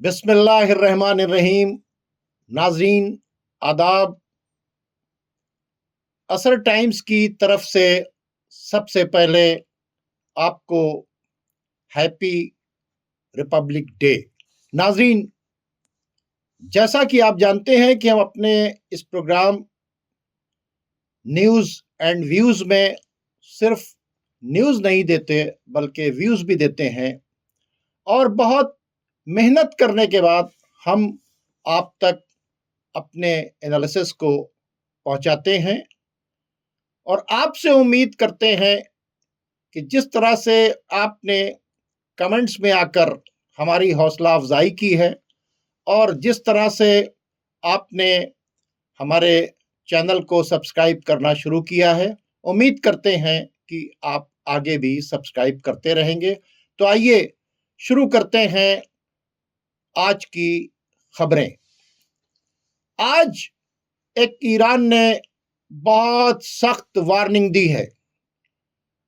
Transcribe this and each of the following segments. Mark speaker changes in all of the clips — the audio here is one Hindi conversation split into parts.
Speaker 1: बिस्मिल्लाहिर्रहमानिर्रहीम। नाजरीन आदाब। असर टाइम्स की तरफ से सबसे पहले आपको हैप्पी रिपब्लिक डे। नाजरीन, जैसा कि आप जानते हैं कि हम अपने इस प्रोग्राम न्यूज़ एंड व्यूज़ में सिर्फ न्यूज़ नहीं देते बल्कि व्यूज़ भी देते हैं, और बहुत मेहनत करने के बाद हम आप तक अपने एनालिसिस को पहुंचाते हैं और आपसे उम्मीद करते हैं कि जिस तरह से आपने कमेंट्स में आकर हमारी हौसला अफजाई की है और जिस तरह से आपने हमारे चैनल को सब्सक्राइब करना शुरू किया है, उम्मीद करते हैं कि आप आगे भी सब्सक्राइब करते रहेंगे। तो आइए शुरू करते हैं आज की खबरें। आज एक ईरान ने बहुत सख्त वार्निंग दी है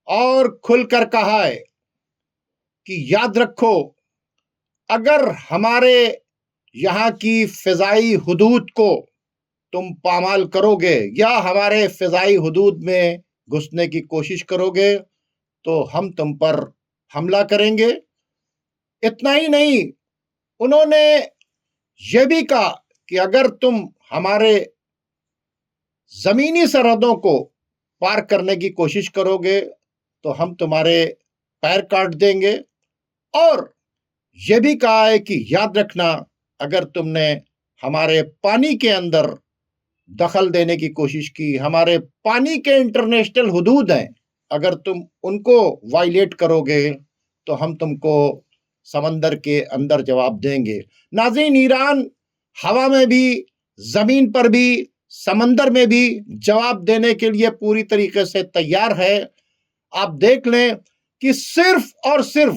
Speaker 1: और खुलकर कहा है कि याद रखो, अगर हमारे यहाँ की फ़िज़ाई हुदूद को तुम पामाल करोगे या हमारे फ़िज़ाई हुदूद में घुसने की कोशिश करोगे तो हम तुम पर हमला करेंगे। इतना ही नहीं, उन्होंने ये भी कहा कि अगर तुम हमारे ज़मीनी सरहदों को पार करने की कोशिश करोगे तो हम तुम्हारे पैर काट देंगे। और यह भी कहा है कि याद रखना, अगर तुमने हमारे पानी के अंदर दखल देने की कोशिश की, हमारे पानी के इंटरनेशनल हुदूद हैं, अगर तुम उनको वायलेट करोगे तो हम तुमको समंदर के अंदर जवाब देंगे। नाज़रीन, ईरान हवा में भी, ज़मीन पर भी, समंदर में भी जवाब देने के लिए पूरी तरीके से तैयार है। आप देख लें कि सिर्फ और सिर्फ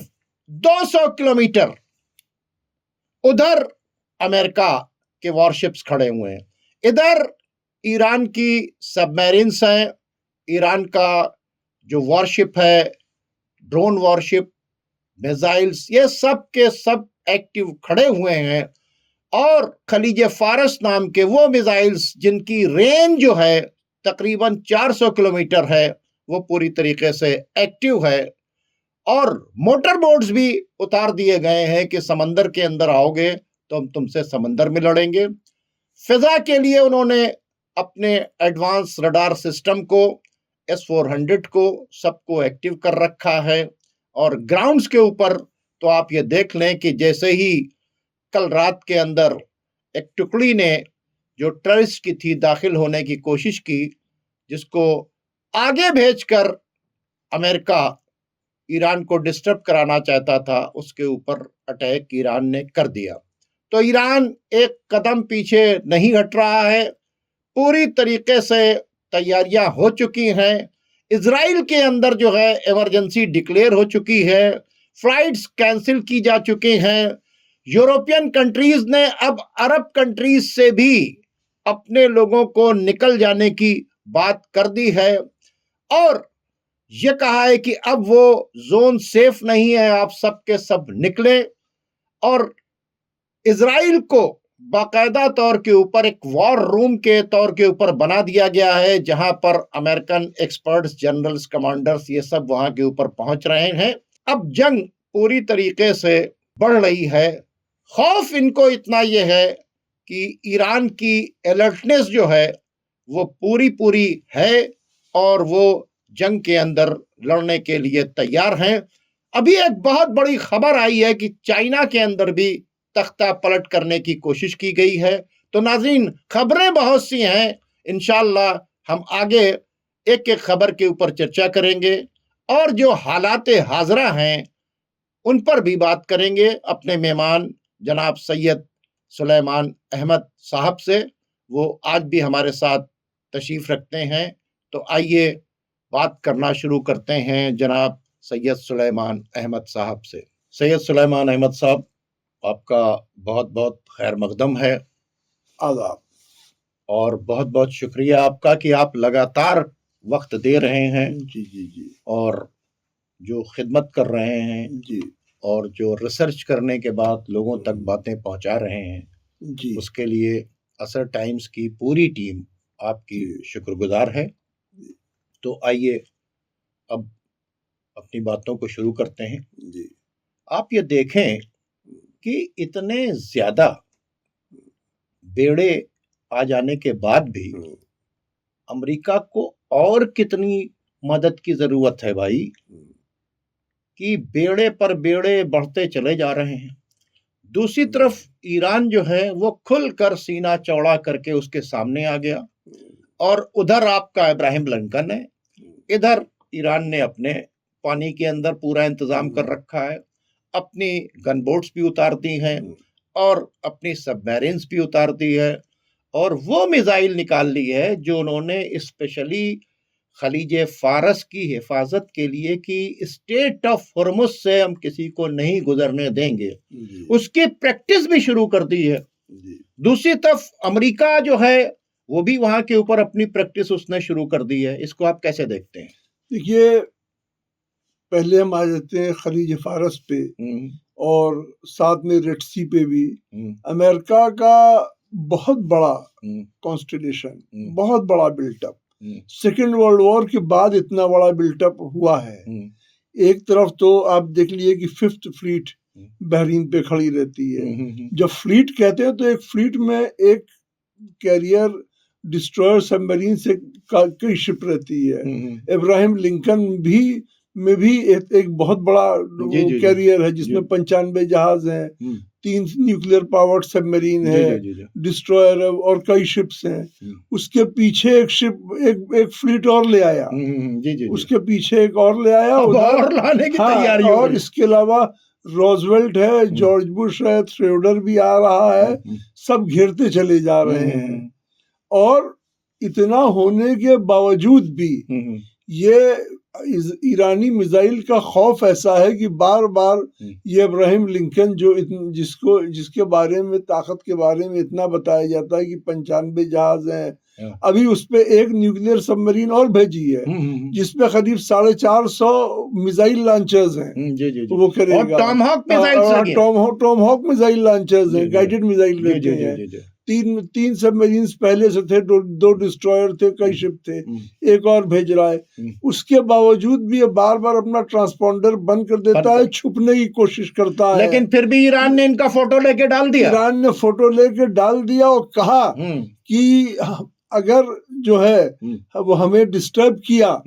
Speaker 1: 200 किलोमीटर उधर अमेरिका के वॉरशिप्स खड़े हुए हैं, इधर ईरान की सबमरीन्स हैं, ईरान का जो वॉरशिप है, ड्रोन वॉरशिप, मिसाइल्स, ये सब के सब एक्टिव खड़े हुए हैं। और खलीज फारस नाम के वो मिसाइल्स जिनकी रेंज जो है तकरीबन 400 किलोमीटर है, वो पूरी तरीके से एक्टिव है। और मोटर बोट्स भी उतार दिए गए हैं कि समंदर के अंदर आओगे तो हम तुमसे समंदर में लड़ेंगे। फिजा के लिए उन्होंने अपने एडवांस रडार सिस्टम को, S-400 को, सबको एक्टिव कर रखा है। और ग्राउंड्स के ऊपर तो आप ये देख लें कि जैसे ही कल रात के अंदर एक टुकड़ी ने जो टेररिस्ट की थी दाखिल होने की कोशिश की, जिसको आगे भेजकर अमेरिका ईरान को डिस्टर्ब कराना चाहता था, उसके ऊपर अटैक ईरान ने कर दिया। तो ईरान एक कदम पीछे नहीं हट रहा है, पूरी तरीके से तैयारियां हो चुकी हैं। इजराइल के अंदर जो है इमरजेंसी डिक्लेयर हो चुकी है, फ्लाइट्स कैंसिल की जा चुकी हैं। यूरोपियन कंट्रीज ने अब अरब कंट्रीज से भी अपने लोगों को निकल जाने की बात कर दी है और ये कहा है कि अब वो जोन सेफ नहीं है, आप सब के सब निकले। और इजराइल को बाकायदा तौर के ऊपर एक वॉर रूम के तौर के ऊपर बना दिया गया है, जहां पर अमेरिकन एक्सपर्ट्स, जनरल्स, कमांडर्स, ये सब वहां के ऊपर पहुंच रहे हैं। अब जंग पूरी तरीके से बढ़ रही है। खौफ इनको इतना ये है कि ईरान की अलर्टनेस जो है वो पूरी पूरी है और वो जंग के अंदर लड़ने के लिए तैयार हैं। अभी एक बहुत बड़ी खबर आई है कि चाइना के अंदर भी तख्ता पलट करने की कोशिश की गई है। तो नाज़रीन, खबरें बहुत सी हैं, इंशाअल्लाह हम आगे एक एक खबर के ऊपर चर्चा करेंगे और जो हालात हाजरा हैं उन पर भी बात करेंगे अपने मेहमान जनाब सैयद सुलेमान अहमद साहब से। वो आज भी हमारे साथ तशरीफ रखते हैं। तो आइए बात करना शुरू करते हैं जनाब सैयद सुलेमान अहमद साहब से। सैयद सुलेमान अहमद साहब, आपका बहुत बहुत खैर मकदम है। आदाब। और बहुत बहुत शुक्रिया आपका कि आप लगातार वक्त दे रहे हैं।
Speaker 2: जी जी जी।
Speaker 1: और जो खिदमत कर रहे हैं
Speaker 2: जी
Speaker 1: और जो रिसर्च करने के बाद लोगों तक बातें पहुंचा रहे हैं,
Speaker 2: जी
Speaker 1: उसके लिए असर टाइम्स की पूरी टीम आपकी शुक्रगुजार है। तो आइए अब अपनी बातों को शुरू करते हैं।
Speaker 2: जी
Speaker 1: आप ये देखें कि इतने ज्यादा बेड़े आ जाने के बाद भी अमेरिका को और कितनी मदद की जरूरत है भाई, कि बेड़े पर बेड़े बढ़ते चले जा रहे हैं। दूसरी तरफ ईरान जो है वो खुलकर सीना चौड़ा करके उसके सामने आ गया, और उधर आपका इब्राहिम लिंकन है, इधर ईरान ने अपने पानी के अंदर पूरा इंतजाम कर रखा है, अपनी गन बोट्स भी उतार दी हैं और अपनी सबमरीन्स भी उतार दी है, और वो मिसाइल निकाल ली है जो उन्होंने स्पेशली खलीजे फारस की हिफाजत के लिए कि स्टेट ऑफ हॉर्मुज से हम किसी को नहीं गुजरने देंगे, उसकी प्रैक्टिस भी शुरू कर दी है। दूसरी तरफ अमेरिका जो है वो भी वहां के ऊपर अपनी प्रैक्टिस उसने शुरू कर दी है। इसको आप कैसे देखते हैं?
Speaker 2: देखिए, पहले हम आ जाते हैं खलीज फारस पे और साथ में रेड सी पे भी अमेरिका का बहुत बड़ा कॉन्स्टिलेशन, बहुत बड़ा बिल्टअप, सेकेंड वर्ल्ड वॉर के बाद इतना बड़ा बिल्टअप हुआ है। एक तरफ तो आप देख लिए कि फिफ्थ फ्लीट बहरीन पे खड़ी रहती है। जब फ्लीट कहते हैं तो एक फ्लीट में एक कैरियर, डिस्ट्रॉयर, सबमरीन से कई शिप रहती है। इब्राहिम लिंकन में भी एक बहुत बड़ा कैरियर है जिसमें 95 जहाज हैं, 3 न्यूक्लियर पावर्ड सबमरीन है, डिस्ट्रॉयर और कई शिप्स हैं। उसके पीछे एक शिप, एक फ्लीट और ले आया, उसके पीछे एक और ले आया,
Speaker 1: और लाने की तैयारी हो रही है।
Speaker 2: और इसके अलावा रोजवेल्ट है, जॉर्ज बुश है, थ्रेडर भी आ रहा है, सब घेरते चले जा रहे हैं। और इतना होने के बावजूद भी ये ईरानी मिसाइल का खौफ ऐसा है कि बार बार ये इब्राहिम लिंकन जो जिसके बारे में, ताकत के बारे में इतना बताया जाता है कि 95 जहाज हैं, अभी उस पे एक न्यूक्लियर सबमरीन और भेजी है जिसपे करीब 450 मिसाइल लॉन्चर्स हैं। वो करेगा, टॉमहॉक मिसाइल लॉन्चर्स हैं, गाइडेड मिसाइल रहते हैं। तीन सबमरीन्स पहले से थे, दो डिस्ट्रॉयर थे, कई शिप थे, एक और भेज रहा है। उसके बावजूद भी ये बार बार अपना ट्रांसपॉन्डर बंद कर देता है, छुपने की कोशिश करता है।
Speaker 1: लेकिन फिर भी ईरान ने इनका फोटो लेके डाल दिया।
Speaker 2: ईरान ने फोटो लेके डाल दिया और कहा कि अगर जो है वो हमें डिस्टर्ब किया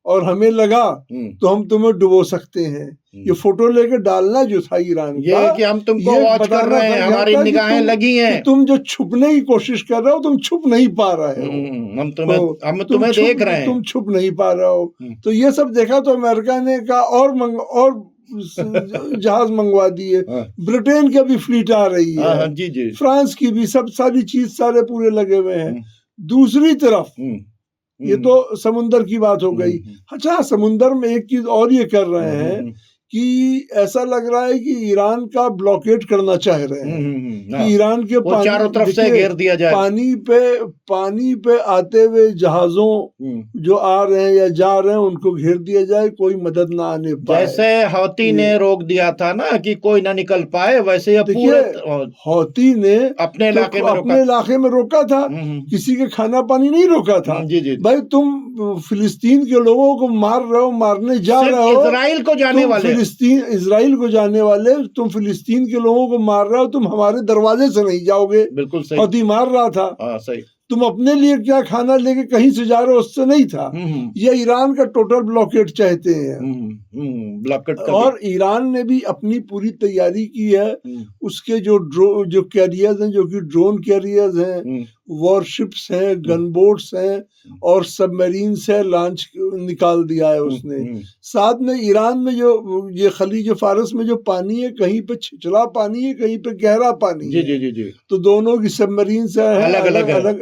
Speaker 2: और हमें लगा तो हम तुम्हें डुबो सकते हैं। ये फोटो लेके डालना जो था ईरान का,
Speaker 1: कि हम तुमको वॉच कर रहे हैं, हमारी निगाहें लगी हैं,
Speaker 2: तुम जो छुपने की कोशिश कर रहे हो तुम छुप नहीं पा रहे हो,
Speaker 1: हम तुम्हें देख रहे हैं,
Speaker 2: तुम छुप नहीं पा रहे हो। तो ये सब देखा तो अमेरिका ने कहा और जहाज मंगवा दिए। ब्रिटेन की भी फ्लीट आ रही है, फ्रांस की भी, सब सारी चीज सारे पूरे लगे हुए हैं। दूसरी तरफ ये तो समुंदर की बात हो गई। अच्छा, समुंदर में एक चीज और ये कर रहे हैं कि ऐसा लग रहा है कि ईरान का ब्लॉकेट करना चाह रहे हैं कि ईरान के
Speaker 1: चारों तरफ से घेर दिया जाए।
Speaker 2: पानी पे आते हुए जहाजों जो आ रहे हैं या जा रहे हैं उनको घेर दिया जाए, कोई मदद ना आने पाए।
Speaker 1: जैसे हौती ने रोक दिया था ना कि कोई ना निकल पाए, वैसे
Speaker 2: हौती ने
Speaker 1: अपने
Speaker 2: इलाके में रोका था, किसी के खाना पानी नहीं रोका था। भाई तुम फिलिस्तीन के लोगों को मार रहे हो, मारने जा रहे हो,
Speaker 1: इजराइल को जाने वाले,
Speaker 2: इजराइल को जाने वाले, तुम फिलिस्तीन के लोगों को मार रहे हो, तुम हमारे दरवाजे से नहीं जाओगे।
Speaker 1: बिल्कुल सही,
Speaker 2: हौती मार रहा था।
Speaker 1: सही।
Speaker 2: तुम अपने लिए क्या खाना लेके कहीं से जा रहे हो, उससे नहीं था। ये ईरान का टोटल ब्लॉकेट चाहते हैं।
Speaker 1: ब्लॉकेट
Speaker 2: और ईरान ने भी अपनी पूरी तैयारी की है। उसके जो कैरियर्स हैं, जो कि ड्रोन कैरियर्स हैं, वॉरशिप्स हैं, गनबोट्स हैं और सबमरीन्स है, लॉन्च निकाल दिया है उसने। साथ में ईरान में जो ये खलीज फारस में जो पानी है, कहीं पे छिछला पानी है, कहीं पे गहरा पानी है। तो दोनों की सबमरीन्स है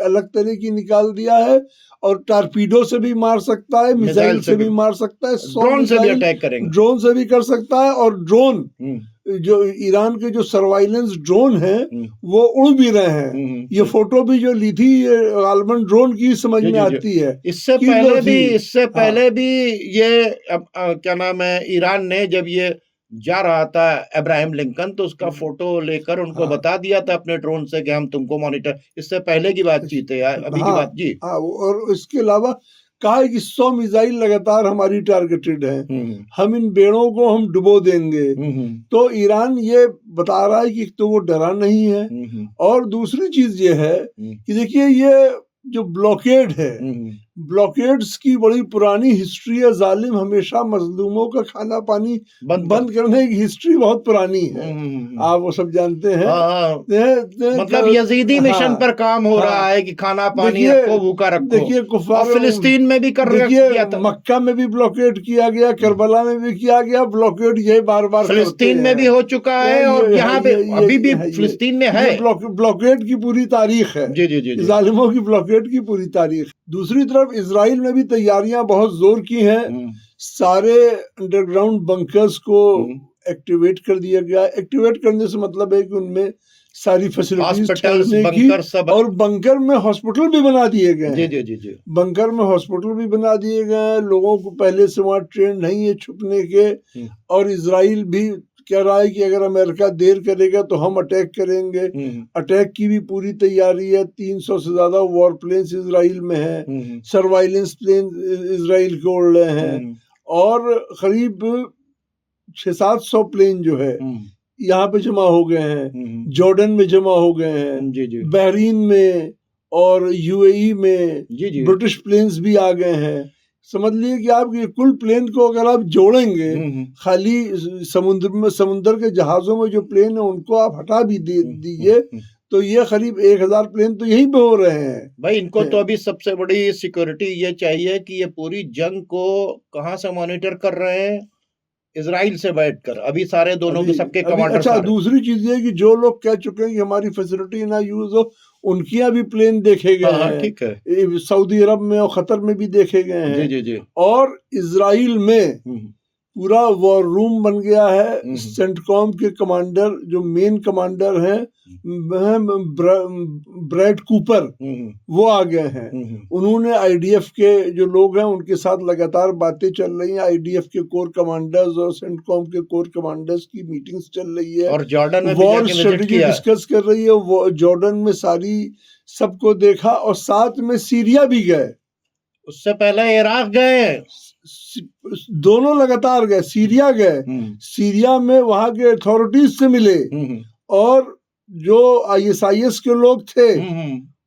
Speaker 2: अलग तरह की निकाल दिया है। और टारपीडो से भी मार सकता है, मिसाइल से भी मार सकता है,
Speaker 1: ड्रोन से भी अटैक करेंगे,
Speaker 2: ड्रोन से भी कर सकता है। और ड्रोन जो ईरान के जो सर्वाइलेंस ड्रोन हैं वो उड़ भी रहे हैं। ये फोटो भी जो ली थी ये गालबन ड्रोन की समझ में आती है।
Speaker 1: इससे पहले भी ये क्या नाम है, ईरान ने जब ये जा रहा था अब्राहम लिंकन तो उसका फोटो लेकर उनको बता दिया था अपने ड्रोन से कि हम तुमको मॉनिटर, इससे पहले की बातचीत है अभी की बात जी।
Speaker 2: और इसके अलावा कहा है कि 100 मिसाइल लगातार हमारी टारगेटेड हैं, हम इन बेड़ों को हम डुबो देंगे। तो ईरान ये बता रहा है कि तो वो डरा नहीं है, और दूसरी चीज ये है कि देखिए ये जो ब्लॉकेड है, ब्लॉकेड्स की बड़ी पुरानी हिस्ट्री है। जालिम हमेशा मजलूमों का खाना पानी बंद करने की हिस्ट्री बहुत पुरानी है, आप वो सब जानते हैं।
Speaker 1: मतलब यजीदी मिशन पर काम हो रहा है कि खाना पानी रखो, भूखा रखो।
Speaker 2: देखिए
Speaker 1: फिलिस्तीन में भी
Speaker 2: मक्का में भी ब्लॉकेड किया गया, करबला में भी किया गया ब्लॉकेड, ये बार बार
Speaker 1: फिलिस्तीन में भी हो चुका है और यहाँ पे अभी भी फिलिस्तीन में है।
Speaker 2: ब्लॉकेड की पूरी तारीख है,
Speaker 1: जी।
Speaker 2: जालिमों की ब्लॉकेड की पूरी तारीख। दूसरी तरफ इजराइल ने भी तैयारियां बहुत जोर की हैं। सारे अंडरग्राउंड बंकर्स को एक्टिवेट कर दिया गया। एक्टिवेट करने से मतलब है कि उनमें सारी फैसिलिटीज की, और बंकर में हॉस्पिटल भी बना दिए गए हैं। जी। बंकर में हॉस्पिटल भी बना दिए गए हैं। लोगों को पहले से वहां ट्रेन नहीं है छुपने के, और इजराइल भी कह रहा है कि अगर अमेरिका देर करेगा तो हम अटैक करेंगे। अटैक की भी पूरी तैयारी है। 300 से ज्यादा वॉर प्लेन्स इजराइल में है, सर्वाइलेंस प्लेन इजराइल के उड़ रहे हैं, और करीब 600-700 प्लेन जो है यहाँ पे जमा हो गए हैं, जॉर्डन में जमा हो गए हैं, बहरीन में और यूएई में ब्रिटिश प्लेन्स भी आ गए हैं। समझ लिए कि आप ये कुल प्लेन को अगर आप जोड़ेंगे, खाली समुद्र के जहाजों में जो प्लेन है उनको आप हटा भी दीजिए तो ये करीब 1000 प्लेन तो यहीं पे हो रहे हैं।
Speaker 1: भाई इनको तो अभी सबसे बड़ी सिक्योरिटी ये चाहिए कि ये पूरी जंग को कहाँ से मॉनिटर कर रहे हैं, इजराइल से बैठकर। अभी सारे दोनों के सबके कमांडर।
Speaker 2: अच्छा, दूसरी चीज ये कि जो लोग कह चुके हैं कि हमारी फैसिलिटी ना यूज हो, उनकी भी प्लेन देखे गए हैं।
Speaker 1: ठीक है,
Speaker 2: सऊदी अरब में और कतर में भी देखे गए हैं।
Speaker 1: जी।
Speaker 2: और इजराइल में पूरा वॉर रूम बन गया है। सेंटकॉम के कमांडर जो मेन कमांडर हैं ब्रैड कूपर, वो आ गए हैं। उन्होंने आईडीएफ के जो लोग हैं उनके साथ लगातार बातें चल रही हैं। आईडीएफ के कोर कमांडर्स और सेंटकॉम के कोर कमांडर्स की मीटिंग्स चल रही है,
Speaker 1: और जॉर्डन में
Speaker 2: वॉर स्ट्रेटेजी डिस्कस कर रही है। वो जॉर्डन में सारी सबको देखा, और साथ में सीरिया भी गए।
Speaker 1: उससे पहले इराक गए,
Speaker 2: दोनों लगातार गए। सीरिया गए, सीरिया में वहां के अथॉरिटीज से मिले, और जो ISIS के लोग थे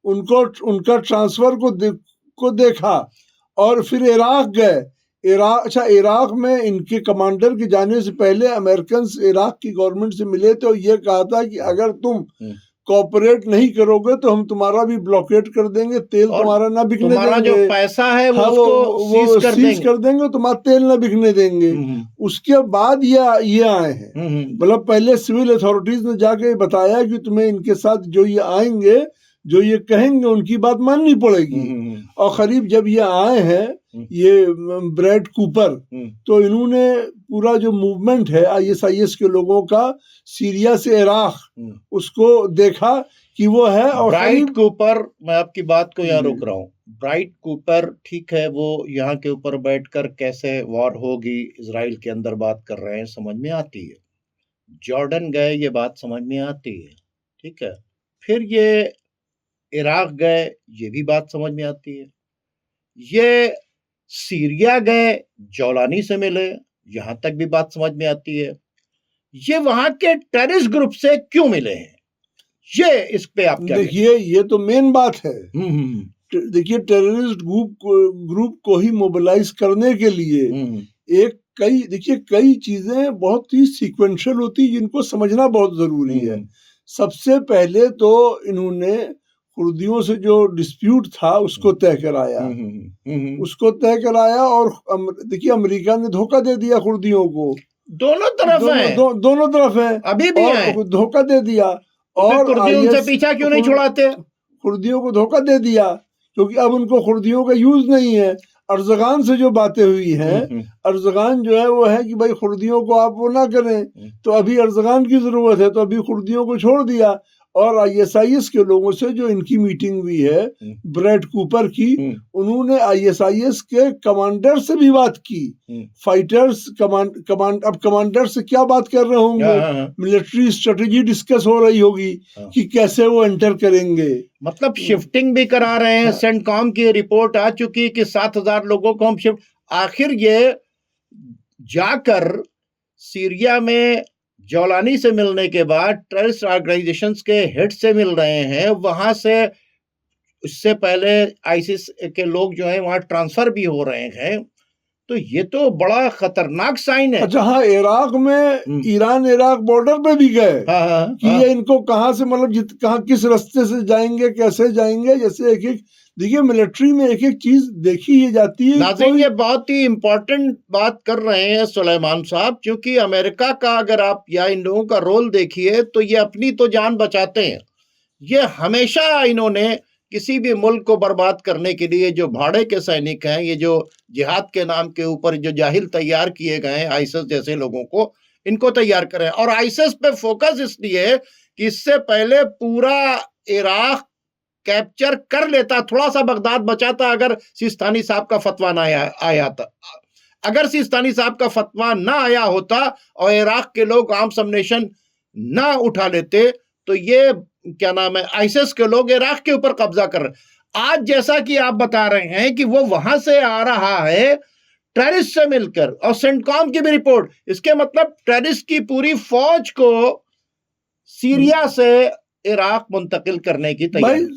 Speaker 2: उनको उनका ट्रांसफर को देखा। और फिर इराक गए। इराक में इनके कमांडर के जाने से पहले अमेरिकन इराक की गवर्नमेंट से मिले थे, और ये कहा था कि अगर तुम कोऑपरेट नहीं करोगे तो हम तुम्हारा भी ब्लॉकेट कर देंगे, तेल तुम्हारा ना बिकने देंगे,
Speaker 1: जो पैसा है वो
Speaker 2: सीज कर देंगे, तुम्हारा तेल ना बिकने देंगे। उसके बाद ये आए हैं। मतलब पहले सिविल अथॉरिटीज ने जाके बताया कि तुम्हें इनके साथ जो ये आएंगे, जो ये कहेंगे उनकी बात माननी पड़ेगी। और करीब जब ये आए हैं ये ब्रैड कूपर, तो इन्होंने पूरा जो मूवमेंट है ISIS के लोगों का सीरिया से इराक, उसको देखा कि वो है। और
Speaker 1: ब्राइट कूपर, मैं आपकी बात को यहाँ रोक रहा हूँ। ब्राइट कूपर ठीक है, वो यहाँ के ऊपर बैठकर कैसे वॉर होगी इजराइल के अंदर बात कर रहे हैं, समझ में आती है। जॉर्डन गए, ये बात समझ में आती है, ठीक है। फिर ये इराक गए, ये भी बात समझ में आती है। ये सीरिया गए, जौलानी से मिले, यहां तक भी बात समझ में आती है। ये वहां के टेररिस्ट ग्रुप से क्यों मिले हैं, ये इस पे आप क्या
Speaker 2: देखिए, ये तो मेन बात है। देखिए, टेररिस्ट ग्रुप को ही मोबिलाइज करने के लिए कई चीजें बहुत ही सीक्वेंशियल होती है, जिनको समझना बहुत जरूरी है। सबसे पहले तो इन्होंने कुर्दियों से जो डिस्प्यूट था उसको तय कराया, और देखिए अमेरिका ने धोखा दे दिया कुर्दियों को।
Speaker 1: दोनों तरफ है, अभी भी
Speaker 2: धोखा दे दिया। और
Speaker 1: कुर्दियों से पीछा क्यों नहीं छुड़ाते?
Speaker 2: कुर्दियों को धोखा दे दिया क्योंकि अब उनको कुर्दियों का यूज नहीं है। अर्जगान से जो बातें हुई हैं, अर्जगान जो है वो है कि भाई कुर्दियों को आप वो ना करें, तो अभी अर्जगान की जरूरत है, तो अभी कुर्दियों को छोड़ दिया। और आईएसआईएस के लोगों से जो इनकी मीटिंग हुई है ब्रैड कूपर की, उन्होंने आईएसआईएस के कमांडर से भी बात की, फाइटर्स अब कमांडर से क्या बात कर रहे होंगे, मिलिट्री स्ट्रेटेजी डिस्कस हो रही होगी कि कैसे वो एंटर करेंगे।
Speaker 1: मतलब शिफ्टिंग भी करा रहे हैं। सेंटकॉम की रिपोर्ट आ चुकी कि 7,000 लोगों को हम शिफ्ट, आखिर ये जाकर सीरिया में जौलानी से मिलने के बाद टेररिस्ट ऑर्गेनाइजेशंस के हेड से मिल रहे हैं, वहां से उससे पहले आईसिस के लोग जो हैं वहां ट्रांसफर भी हो रहे हैं, तो ये तो बड़ा खतरनाक साइन है।
Speaker 2: अच्छा हाँ, इराक में ईरान इराक बॉर्डर पे भी गए कि ये इनको कहाँ से मतलब कहाँ किस रास्ते से जाएंगे, कैसे जाएंगे, जैसे एक एक देखिए मिलिट्री में एक एक चीज देखी ही जाती है।
Speaker 1: नाज़रीन, ये बहुत ही इंपॉर्टेंट बात कर रहे हैं सुलेमान साहब, क्योंकि अमेरिका का अगर आप या इन लोगों का रोल देखिए तो ये अपनी तो जान बचाते हैं। ये हमेशा इन्होंने किसी भी मुल्क को बर्बाद करने के लिए जो भाड़े के सैनिक हैं, ये जो जिहाद के नाम के ऊपर जो जाहिल तैयार किए गए हैं आईसिस जैसे लोगों को, इनको तैयार करें। और आईसिस पे फोकस इसलिए कि इससे पहले पूरा इराक कैप्चर कर लेता, थोड़ा सा बगदाद बचाता अगर सिस्तानी साहब का फतवा ना आया था। अगर सिस्तानी साहब का फतवा ना आया होता और इराक के लोग आर्म्स अम्नेशन ना उठा लेते, तो ये क्या नाम है आईसिस के लोग इराक के ऊपर कब्जा कर रहे। आज जैसा कि आप बता रहे हैं कि वो वहां से आ रहा है टेररिस्ट से मिलकर, और सेंटकॉम की भी रिपोर्ट, इसके मतलब टेररिस्ट की पूरी फौज को सीरिया से इराक मुंतकिल करने की तैयारी।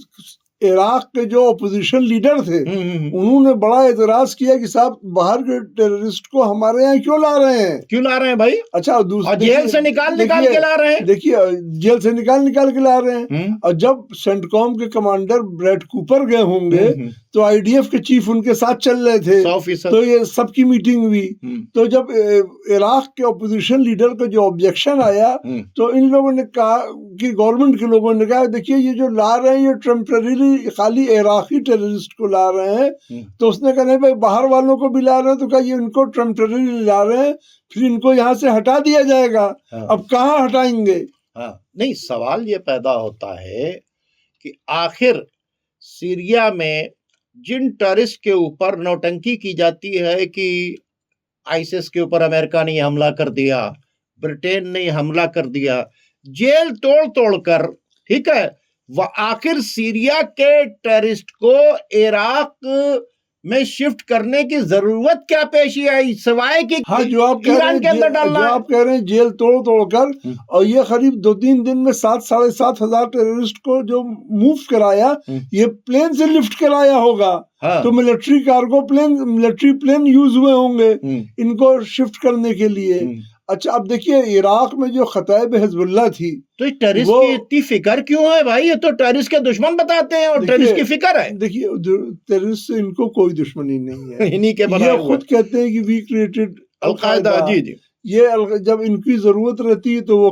Speaker 2: इराक के जो अपोजिशन लीडर थे उन्होंने बड़ा एतराज किया कि साहब बाहर के टेररिस्ट को हमारे यहाँ क्यों ला रहे हैं भाई। अच्छा,
Speaker 1: और जेल से निकाल के ला रहे हैं।
Speaker 2: देखिए जेल से निकाल के ला रहे हैं। और जब सेंटकॉम के कमांडर ब्रैड कूपर गए होंगे तो आईडीएफ के चीफ उनके साथ चल रहे थे, तो ये सबकी मीटिंग हुई। तो जब इराक के अपोजिशन लीडर का जो ऑब्जेक्शन आया तो इन लोगों ने कहा कि गवर्नमेंट के लोगों ने कहा देखिए ये जो ला रहे हैं ये टेम्परेरी खाली इराकी टेररिस्ट को ला रहे हैं। तो उसने कहा नहीं भाई बाहर वालों को भी ला रहे हैं, तो कहा ये इनको टेम्परेरी ला रहे हैं, फिर इनको यहाँ से हटा दिया जाएगा। अब कहाँ हटाएंगे।
Speaker 1: नहीं, सवाल ये पैदा होता है कि आखिर सीरिया में जिन टेररिस्ट के ऊपर नौटंकी की जाती है कि आईसिस के ऊपर अमेरिका ने हमला कर दिया, ब्रिटेन ने हमला कर दिया, जेल तोड़ कर, ठीक है, वह आखिर सीरिया के टेररिस्ट को इराक में शिफ्ट करने की जरूरत क्या पेश आई, सिवाय कि
Speaker 2: जो आप ईरान के अंदर डालना। जो आप कह रहे हैं जेल तोड़ कर, और ये करीब 2-3 दिन में 7,500 टेररिस्ट को जो मूव कराया, ये प्लेन से लिफ्ट कराया होगा। तो military cargo plane, military plane use हुए होंगे इनको शिफ्ट करने के लिए। अच्छा, अब देखिए इराक में जो खताइब हिजबुल्लाह थी, तो
Speaker 1: टेररिस्ट की इतनी फिक्र क्यों है भाई? ये तो टेररिस्ट के दुश्मन बताते हैं और टेररिस्ट की फिक्र है।
Speaker 2: देखिए टेररिस्ट से इनको कोई दुश्मनी नहीं है।
Speaker 1: इन्हीं के बनाए
Speaker 2: ये खुद कहते हैं कि वी क्रिएटेड
Speaker 1: अल-कायदा। जी
Speaker 2: ये जब इनकी जरूरत रहती है तो वो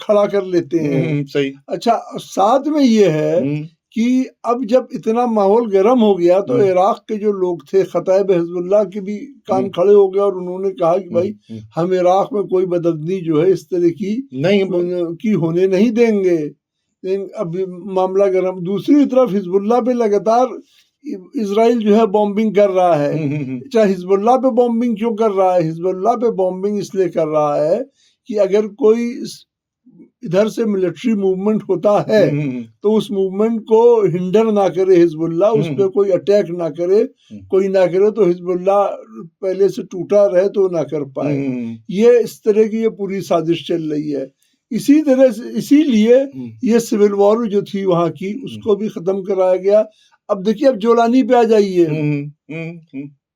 Speaker 2: खड़ा कर लेते हैं।
Speaker 1: सही।
Speaker 2: अच्छा, साथ में ये है कि अब जब इतना माहौल गर्म हो गया तो इराक के जो लोग थे खताइब हिजबुल्लाह के भी कान खड़े हो गए और उन्होंने कहा कि भाई हम इराक में कोई बदअदनी जो है इस तरह की होने नहीं देंगे। अब मामला गर्म। दूसरी तरफ हिजबुल्लाह पे लगातार इजराइल जो है बॉम्बिंग कर रहा है। अच्छा, हिजबुल्लाह पे बॉम्बिंग क्यों कर रहा है? हिजबुल्लाह पे बॉम्बिंग इसलिए कर रहा है कि अगर कोई इधर से मिलिट्री मूवमेंट होता है तो उस मूवमेंट को हिंडर ना करे हिजबुल्लाह, उस पर कोई अटैक ना करे, कोई ना करे, तो हिजबुल्लाह पहले से टूटा रहे तो ना कर पाए। ये इस तरह की ये पूरी साजिश चल रही है। इसी तरह से इसीलिए ये सिविल वॉर जो थी वहां की उसको भी खत्म कराया गया। अब देखिए, अब जोलानी पे आ जाइए।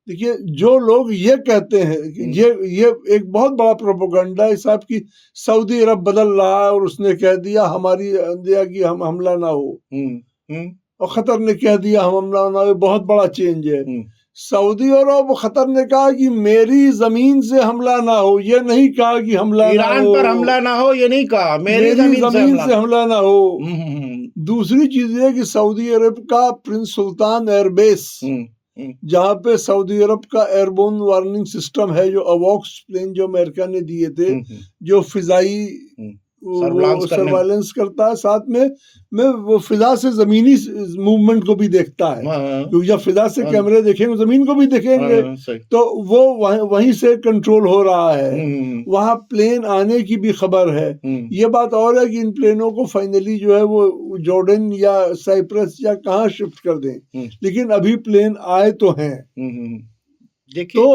Speaker 2: देखिए, जो लोग ये कहते हैं कि ये एक बहुत बड़ा प्रोपेगेंडा है साहब की सऊदी अरब बदल रहा है और उसने कह दिया कि हम हमला ना हो, और खतर ने कह दिया हम हमला ना हो। बहुत बड़ा चेंज है। सऊदी अरब खतर ने कहा कि मेरी जमीन से हमला ना हो, ये नहीं कहा कि हमला
Speaker 1: ईरान पर हमला ना हो, ये नहीं कहा मेरी
Speaker 2: जमीन से हमला ना हो। दूसरी चीज है कि सऊदी अरब का प्रिंस सुल्तान एयरबेस जहां पे सऊदी अरब का एयरबोर्न वार्निंग सिस्टम है, जो अवॉक्स प्लेन जो अमेरिका ने दिए थे, जो फिजाई सर्वाइलेंस करता है, साथ में वो फिजा से जमीनी मूवमेंट को भी देखता है, क्योंकि जब फिजा से कैमरे देखेंगे जमीन को भी देखेंगे, तो वो वहीं से कंट्रोल हो रहा है। वहां प्लेन आने की भी खबर है। ये बात और है कि इन प्लेनों को फाइनली जो है वो जॉर्डन या साइप्रस या कहाँ शिफ्ट कर दें, लेकिन अभी प्लेन आए तो हैं। तो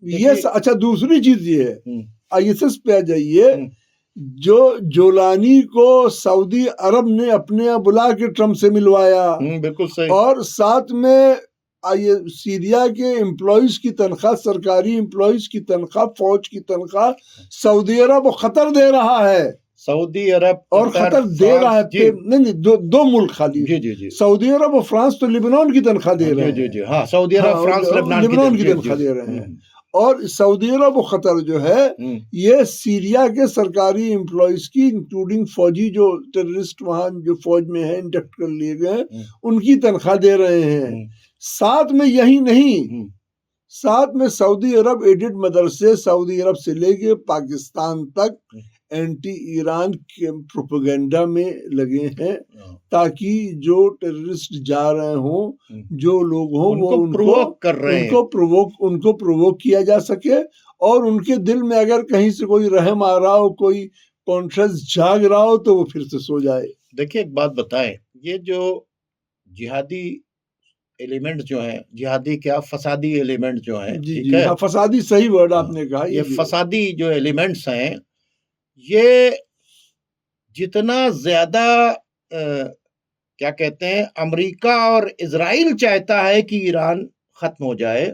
Speaker 2: ये अच्छा, दूसरी चीज ये है, ISS पे आ जाइए, जो जोलानी को सऊदी अरब ने अपने यहाँ बुला के ट्रम्प से मिलवाया,
Speaker 1: बिल्कुल सही,
Speaker 2: और साथ में सीरिया के एम्प्लॉइज की तनख्वाह, सरकारी एम्प्लॉइज की तनख्वाह, फौज की तनख्वाह सऊदी अरब और कतर दे रहा है।
Speaker 1: सऊदी अरब
Speaker 2: और कतर दे रहा है, नहीं, दो मुल्क खाली,
Speaker 1: जी।
Speaker 2: सऊदी अरब और फ्रांस तो लिबनान की तनख्वाह दे रहे हैं।
Speaker 1: जी। हाँ, सऊदी अरब, फ्रांस,
Speaker 2: लिबनान की तनख्वाह दे रहे हैं। और सऊदी अरब और कतर जो है, ये सीरिया के सरकारी एम्प्लॉइज की, इंक्लूडिंग फौजी जो टेररिस्ट वहां जो फौज में है इंडक्ट कर लिए गए, उनकी तनख्वाह दे रहे हैं। साथ में यही नहीं, साथ में सऊदी अरब एडेड मदरसे सऊदी अरब से लेके पाकिस्तान तक एंटी ईरान के प्रोपेगेंडा में लगे हैं, ताकि जो टेररिस्ट जा रहे हों, जो लोग हों, वो
Speaker 1: प्रोवोक कर रहे हैं,
Speaker 2: उनको प्रोवोक किया जा सके, और उनके दिल में अगर कहीं से कोई रहम आ रहा हो, कोई कॉन्शियस जाग रहा हो, तो वो फिर से सो जाए।
Speaker 1: देखिए, एक बात बताएं, ये जो जिहादी एलिमेंट जो है, जिहादी क्या, फसादी एलिमेंट जो है, ठीक है,
Speaker 2: हाँ, फसादी सही वर्ड आपने कहा।
Speaker 1: ये फसादी जो एलिमेंट्स हैं, ये जितना ज्यादा क्या कहते हैं, अमेरिका और इजराइल चाहता है कि ईरान खत्म हो जाए,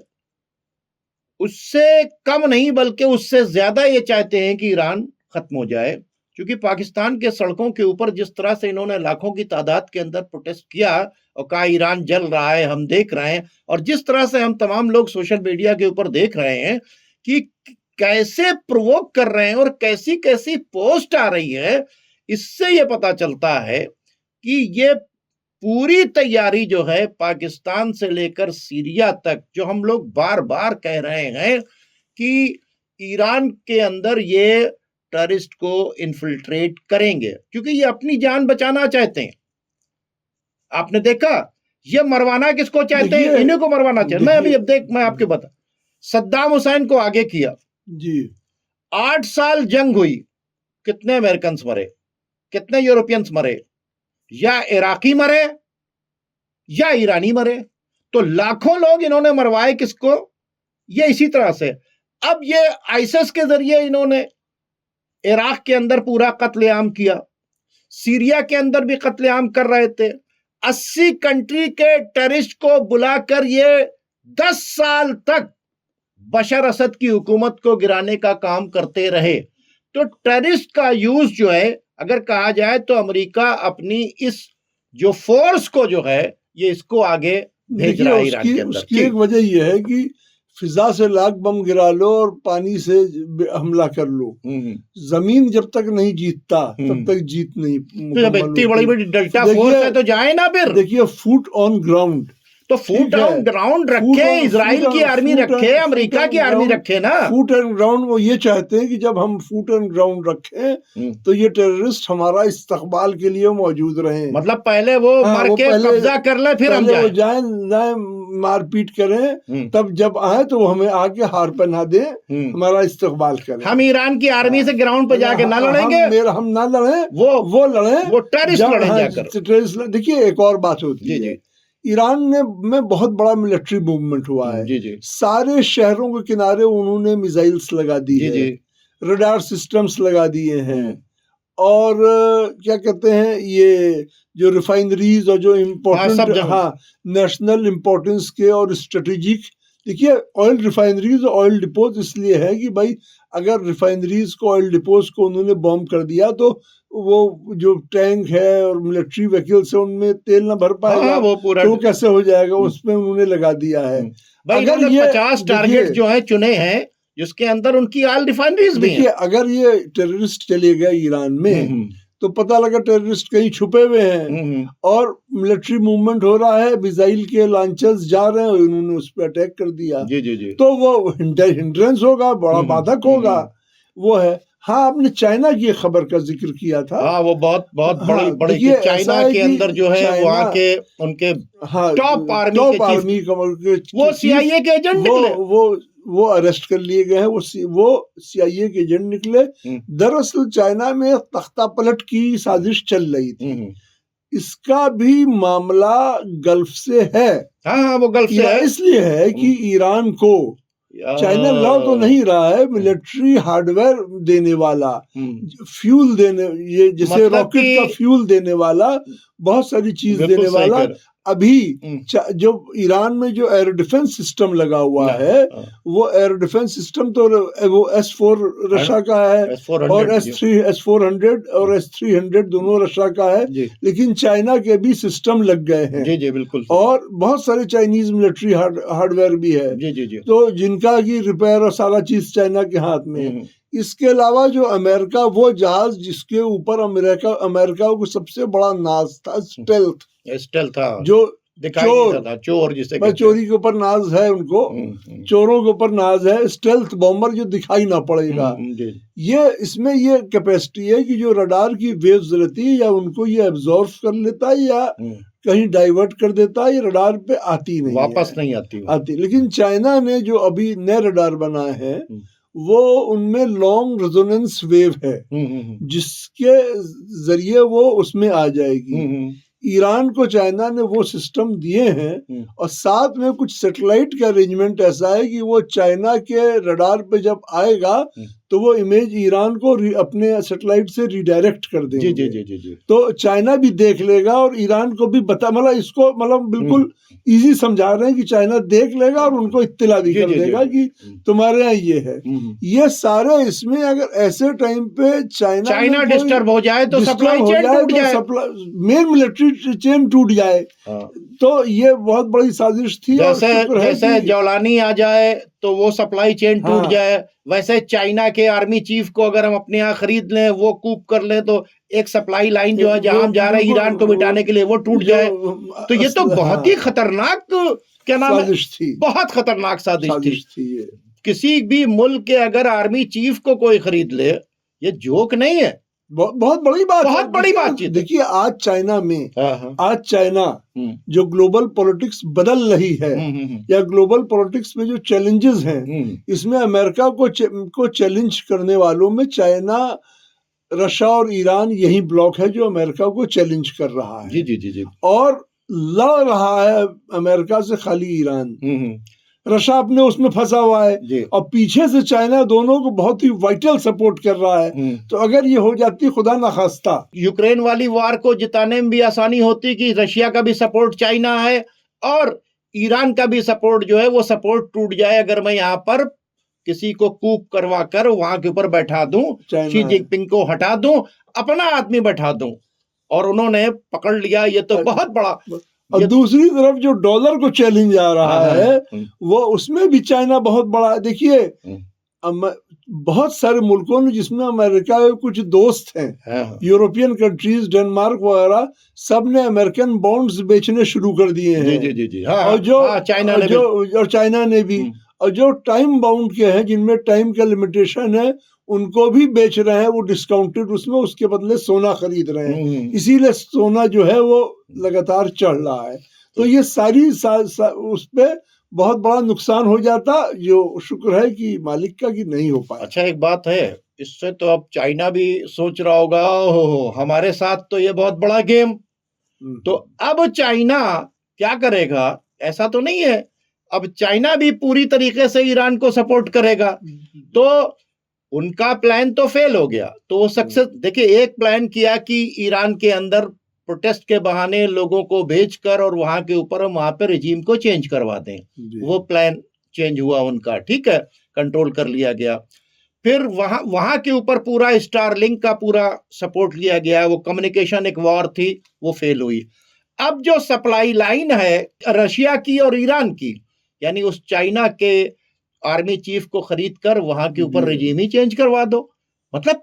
Speaker 1: उससे कम नहीं बल्कि उससे ज्यादा ये चाहते हैं कि ईरान खत्म हो जाए। क्योंकि पाकिस्तान के सड़कों के ऊपर जिस तरह से इन्होंने लाखों की तादाद के अंदर प्रोटेस्ट किया और कहा ईरान जल रहा है, हम देख रहे हैं, और जिस तरह से हम तमाम लोग सोशल मीडिया के ऊपर देख रहे हैं कि कैसे प्रोवोक कर रहे हैं और कैसी कैसी पोस्ट आ रही है, इससे यह पता चलता है कि ये पूरी तैयारी जो है पाकिस्तान से लेकर सीरिया तक, जो हम लोग बार बार कह रहे हैं कि ईरान के अंदर ये टेररिस्ट को इन्फिल्ट्रेट करेंगे, क्योंकि ये अपनी जान बचाना चाहते हैं। आपने देखा, ये मरवाना किसको चाहते हैं? इन्हीं को मरवाना चाहते। मैं आपके बता, सद्दाम हुसैन को आगे किया
Speaker 2: जी,
Speaker 1: 8 साल जंग हुई, कितने अमेरिकन मरे, कितने यूरोपियंस मरे, या इराकी मरे या ईरानी मरे, तो लाखों लोग इन्होंने मरवाए किसको? ये इसी तरह से अब ये आईएसआईएस के जरिए इन्होंने इराक के अंदर पूरा कत्लेआम किया, सीरिया के अंदर भी कत्लेआम कर रहे थे। 80 कंट्री के टेररिस्ट को बुलाकर ये 10 साल तक बशर असद की हुकूमत को गिराने का काम करते रहे। तो टेररिस्ट का यूज जो है, अगर कहा जाए तो अमेरिका अपनी इस जो फोर्स को जो है, ये इसको आगे भेज रहा है ईरान के अंदर।
Speaker 2: उसकी एक वजह यह है कि फिजा से लाख बम गिरा लो और पानी से हमला कर लो, जमीन जब तक नहीं जीतता तब तक जीत नहीं।
Speaker 1: तो जब इतनी बड़ी बड़ी डेल्टा फोर्स है तो जाए ना फिर।
Speaker 2: देखिए, फुट ऑन ग्राउंड,
Speaker 1: तो फुट ऑन ग्राउंड रखे, इजराइल की आर्मी रखे, अमेरिका की आर्मी रखे ना।
Speaker 2: फुट ऑन ग्राउंड वो ये चाहते हैं कि जब हम फुट ऑन ग्राउंड रखें तो ये टेररिस्ट हमारा इस्तकबाल के लिए मौजूद रहे।
Speaker 1: मतलब पहले वो मर के कब्जा कर ले, फिर हम
Speaker 2: जाए मारपीट करें, तब जब आए तो वो हमें आके हार पहना दे, हमारा इस्तकबाल करें।
Speaker 1: हम ईरान की आर्मी से ग्राउंड पे जाके ना लड़ेंगे,
Speaker 2: हम ना लड़े, वो लड़े,
Speaker 1: वो टेररिस्ट लड़े जाकर।
Speaker 2: देखिए, एक और बात होती है, ईरान में बहुत बड़ा मिलिट्री मूवमेंट हुआ है।
Speaker 1: जी।
Speaker 2: सारे शहरों के किनारे उन्होंने मिसाइल्स लगा दी है, रडार सिस्टम्स लगा दिए हैं, और क्या कहते हैं, ये जो रिफाइनरीज और जो इम्पोर्टेंट नेशनल इम्पोर्टेंस के और स्ट्रेटेजिक, देखिए ऑयल रिफाइनरीज और ऑयल डिपोज इसलिए है कि भाई अगर रिफाइनरीज को, ऑयल डिपोज को उन्होंने बॉम्ब कर दिया तो वो जो टैंक है और मिलिट्री व्हीकल्स है उनमें तेल ना भर पाएगा,
Speaker 1: वो पूरा
Speaker 2: तो कैसे हो जाएगा, उसमें उन्होंने लगा दिया है।
Speaker 1: अगर ये 50 टारगेट जो है चुने हैं, जिसके अंदर उनकी ऑयल रिफाइनरीज भी हैं।
Speaker 2: अगर ये टेररिस्ट चले गए ईरान में तो पता लगा टेररिस्ट कहीं छुपे हुए हैं और मिलिट्री मूवमेंट हो रहा है, मिसाइल के लॉन्चर्स जा रहे हैं, उन्होंने उस पर अटैक कर दिया।
Speaker 1: जी जी जी।
Speaker 2: तो वो हिंड्रेंस होगा, बड़ा बाधक होगा, वो है। हाँ, आपने चाइना की खबर का जिक्र किया था।
Speaker 1: हाँ, वो बहुत बहुत
Speaker 2: हाँ,
Speaker 1: बड़ी कि चाइना के अंदर जो है वहाँ के उनके टॉप आर्मी
Speaker 2: के
Speaker 1: वो CIA के एजेंट निकले।
Speaker 2: वो अरेस्ट कर लिए गए हैं। वो CIA के एजेंट निकले। दरअसल चाइना में तख्ता पलट की साजिश चल रही थी। इसका भी मामला गल्फ से है।
Speaker 1: हाँ, वो गल्फ से है।
Speaker 2: इसलिए है कि ईरान को चाइना लड़ तो नहीं रहा है, मिलिट्री हार्डवेयर देने वाला, फ्यूल देने, ये जैसे मतलब रॉकेट का फ्यूल देने वाला, बहुत सारी चीज देने वाला। अभी जो ईरान में जो एयर डिफेंस सिस्टम लगा हुआ है, वो एयर डिफेंस सिस्टम तो वो S-4 रशिया का है, और S-400 और S-300 दोनों रशिया का है, लेकिन चाइना के भी सिस्टम लग गए हैं।
Speaker 1: जी जी, बिल्कुल।
Speaker 2: और बहुत सारे चाइनीज मिलिट्री हार्डवेयर भी है। जी जी जी। तो जिनका की रिपेयर और सारा चीज चाइना के हाथ में है। इसके अलावा जो अमेरिका, वो जहाज जिसके ऊपर अमेरिका को सबसे बड़ा नाज था, स्टेल्थ था, जो चोर जिसे चोरी के ऊपर नाज है उनको, चोरों के ऊपर नाज है, स्टेल्थ बॉम्बर जो दिखाई ना पड़ेगा। ये इसमें ये कैपेसिटी है कि जो रडार की वेव्स रहती है, या उनको ये एब्जॉर्ब कर लेता है, या कहीं डाइवर्ट कर देता है, ये रडार पे आती नहीं, वापस नहीं आती। लेकिन चाइना ने जो अभी नए रडार बनाए हैं, वो उनमें लॉन्ग रेजोनेंस वेव है, जिसके जरिए वो उसमें आ जाएगी। ईरान को चाइना ने वो सिस्टम दिए हैं, और साथ में कुछ सैटेलाइट का अरेंजमेंट ऐसा है कि वो चाइना के रडार पे जब आएगा तो वो इमेज ईरान को अपने सैटेलाइट से रिडायरेक्ट कर देंगे। जी जी जी जी। तो चाइना भी देख लेगा और ईरान को भी मतलब इसको बिल्कुल इजी समझा रहे हैं कि चाइना देख लेगा और उनको इत्तला भी कर देगा कि तुम्हारे यहाँ ये है। ये सारे इसमें अगर ऐसे टाइम पे चाइना डिस्टर्ब हो जाए तो सप्लाई चेन टूट जाए, मेन मिलिट्री चेन टूट जाए, तो ये बहुत बड़ी साजिश थी। जैसे
Speaker 1: जौलानी आ जाए तो वो सप्लाई चेन टूट जाए, वैसे चाइना के आर्मी चीफ को अगर हम अपने यहाँ खरीद लें, वो कूप कर लें, तो एक सप्लाई लाइन जो है जहां हम जा रहे हैं ईरान को मिटाने के लिए, वो टूट जाए, तो ये तो बहुत ही खतरनाक, क्या नाम है, बहुत खतरनाक साजिश थी। किसी भी मुल्क के अगर आर्मी चीफ को कोई खरीद ले, ये जोक नहीं है,
Speaker 2: बहुत बड़ी बात,
Speaker 1: बहुत बड़ी बातचीत।
Speaker 2: देखिए आज चाइना में, आज चाइना जो ग्लोबल पॉलिटिक्स बदल रही है, या ग्लोबल पॉलिटिक्स में जो चैलेंजेस हैं, इसमें अमेरिका को चैलेंज करने वालों में चाइना, रशिया और ईरान यही ब्लॉक है जो अमेरिका को चैलेंज कर रहा है।
Speaker 1: जी जी जी जी।
Speaker 2: और लड़ रहा है अमेरिका से खाली ईरान, रशिया अपने उसमें फंसा हुआ है, और पीछे से चाइना दोनों को बहुत ही वाइटल सपोर्ट कर रहा है। तो अगर ये हो जाती, खुदा ना खास्ता,
Speaker 1: यूक्रेन वाली वार को जिताने में भी आसानी होती कि रशिया का भी सपोर्ट चाइना है और ईरान का भी सपोर्ट जो है वो सपोर्ट टूट जाए, अगर मैं यहाँ पर किसी को कूप करवा कर वहां के ऊपर बैठा दूं, शी जिनपिंग को हटा दूं, अपना आदमी बैठा दूं, और उन्होंने पकड़ लिया। ये तो बहुत बड़ा।
Speaker 2: और दूसरी तरफ जो डॉलर को चैलेंज आ रहा है, वो उसमें भी चाइना बहुत बड़ा है। देखिए बहुत सारे मुल्कों में, जिसमें अमेरिका के कुछ दोस्त हैं, यूरोपियन कंट्रीज, डेनमार्क वगैरह, सब ने अमेरिकन बॉन्ड्स बेचने शुरू कर दिए हैं।
Speaker 1: जी जी जी।
Speaker 2: और चाइना ने भी, और जो टाइम बाउंड के हैं, जिनमें टाइम का लिमिटेशन है, उनको भी बेच रहे हैं वो डिस्काउंटेड उसमें, उसके बदले सोना खरीद रहे हैं। इसीलिए सोना जो है वो लगातार चढ़ रहा है। तो ये सारी उस पे बहुत बड़ा नुकसान हो जाता, जो शुक्र है कि मालिक का कि नहीं हो पाया।
Speaker 1: अच्छा, एक बात है, इससे तो अब चाइना भी सोच रहा होगा, ओहो हमारे साथ तो ये बहुत बड़ा गेम। तो अब चाइना क्या करेगा? ऐसा तो नहीं है अब चाइना भी पूरी तरीके से ईरान को सपोर्ट करेगा, तो उनका प्लान तो फेल हो गया। तो सक्सेस, देखिए एक प्लान किया कि ईरान के अंदर प्रोटेस्ट के बहाने लोगों को भेजकर और वहां के ऊपर हम वहां पे रिजीम को चेंज करवा दें, वो प्लान चेंज हुआ उनका, ठीक है, कंट्रोल कर लिया गया। फिर वहां के ऊपर पूरा स्टारलिंक का पूरा सपोर्ट लिया गया, वो कम्युनिकेशन एक वॉर थी, वो फेल हुई। अब जो सप्लाई लाइन है रशिया की और ईरान की, यानी उस चाइना के आर्मी चीफ को खरीद कर वहां के ऊपर रिजीम ही चेंज करवा दो। मतलब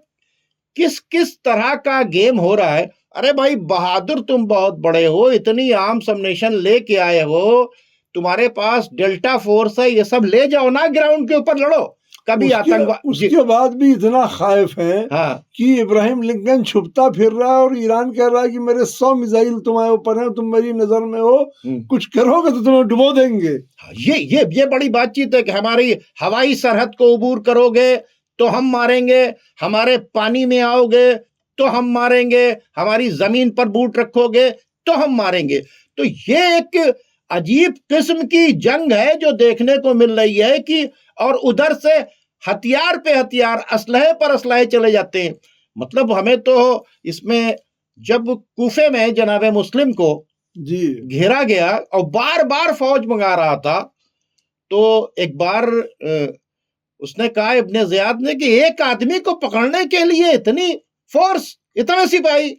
Speaker 1: किस किस तरह का गेम हो रहा है। अरे भाई बहादुर, तुम बहुत बड़े हो, इतनी आर्म सबनेशन लेके आए हो, तुम्हारे पास डेल्टा फोर्स है, ये सब ले जाओ ना ग्राउंड के ऊपर, लड़ो। कभी आतंकवाद
Speaker 2: उसके बाद भी इतना खाइफ है
Speaker 1: हाँ
Speaker 2: कि इब्राहिम लिंकन छुपता फिर रहा है और ईरान कह रहा है कि मेरे 100 मिसाइल तुम्हारे ऊपर हैं, तुम मेरी नजर में हो, कुछ करोगे तो तुम्हें डुबो देंगे।
Speaker 1: ये बड़ी बातचीत है कि हमारी हवाई सरहद को अबूर करोगे तो हम मारेंगे, हमारे पानी में आओगे तो हम मारेंगे, हमारी जमीन पर बूट रखोगे तो हम मारेंगे। तो ये एक अजीब किस्म की जंग है जो देखने को मिल रही है कि, और उधर से हथियार पे हथियार, असलहे पर असलहे चले जाते हैं। मतलब हमें तो इसमें, जब कूफे में जनाबे मुस्लिम को
Speaker 2: जी
Speaker 1: घेरा गया और बार बार फौज मंगा रहा था, तो एक बार उसने कहा इब्ने ज़ियाद ने कि एक आदमी को पकड़ने के लिए इतनी फोर्स, इतने सिपाही।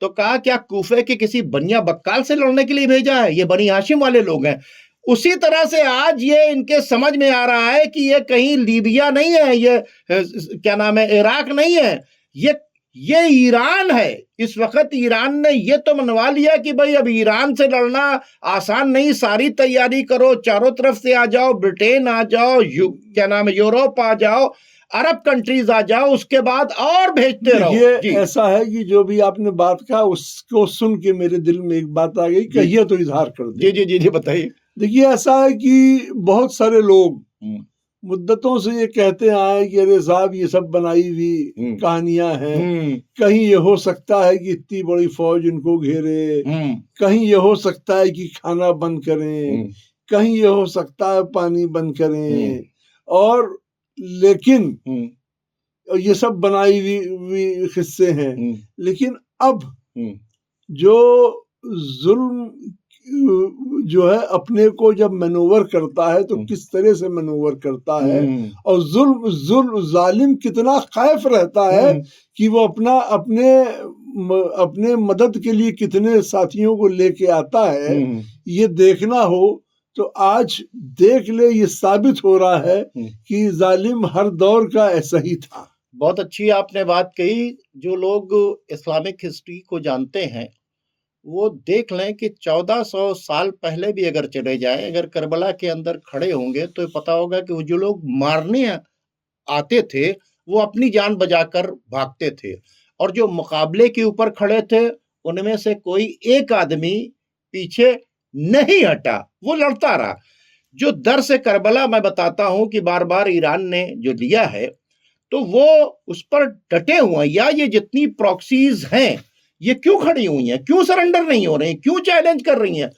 Speaker 1: तो कहा क्या कूफे के किसी बनिया बक्काल से लड़ने के लिए भेजा है? ये बनी हाशिम वाले लोग हैं। उसी तरह से आज ये इनके समझ में आ रहा है कि ये कहीं लीबिया नहीं है, ये क्या नाम है, इराक नहीं है, ये ईरान है। इस वक्त ईरान ने ये तो मनवा लिया कि भाई अब ईरान से लड़ना आसान नहीं, सारी तैयारी करो, चारों तरफ से आ जाओ, ब्रिटेन आ जाओ, क्या नाम है, यूरोप आ जाओ, अरब कंट्रीज आ जाओ, उसके बाद और भेजते रहो।
Speaker 2: ये ऐसा है कि जो भी आपने बात कहा उसको सुन के मेरे दिल में एक बात आ गई, कहिए तो इजहार कर दे।
Speaker 1: जी जी जी बताइए।
Speaker 2: देखिए ऐसा है कि बहुत सारे लोग मुद्दतों से ये कहते आए कि अरे साहब ये सब बनाई हुई कहानियां हैं, कहीं ये हो सकता है कि इतनी बड़ी फौज इनको घेरे, कहीं ये हो सकता है कि खाना बंद करें, कहीं ये हो सकता है पानी बंद करें, और लेकिन ये सब बनाई हुई हिस्से हैं। लेकिन अब जो जुल्म जो है अपने को जब मैनूवर करता है तो किस तरह से मैनूवर करता है, और जुल्म जालिम कितना खौफ रहता है कि वो अपने मदद के लिए कितने साथियों को लेके आता है। ये देखना हो तो आज देख ले, ये साबित हो रहा है कि जालिम हर दौर का ऐसा ही था।
Speaker 1: बहुत अच्छी आपने बात कही। जो लोग इस्लामिक हिस्ट्री को जानते हैं वो देख लें कि 1400 साल पहले भी अगर चले जाए, अगर करबला के अंदर खड़े होंगे तो पता होगा कि वो जो लोग मारने आते थे वो अपनी जान बचाकर भागते थे, और जो मुकाबले के ऊपर खड़े थे उनमें से कोई एक आदमी पीछे नहीं हटा, वो लड़ता रहा। जो दर्स करबला मैं बताता हूं कि बार बार ईरान ने जो लिया है तो वो उस पर डटे हुए हैं। या ये जितनी प्रॉक्सीज हैं ये क्यों खड़ी हुई हैं, क्यों सरेंडर नहीं हो रही हैं, क्यों चैलेंज कर रही हैं?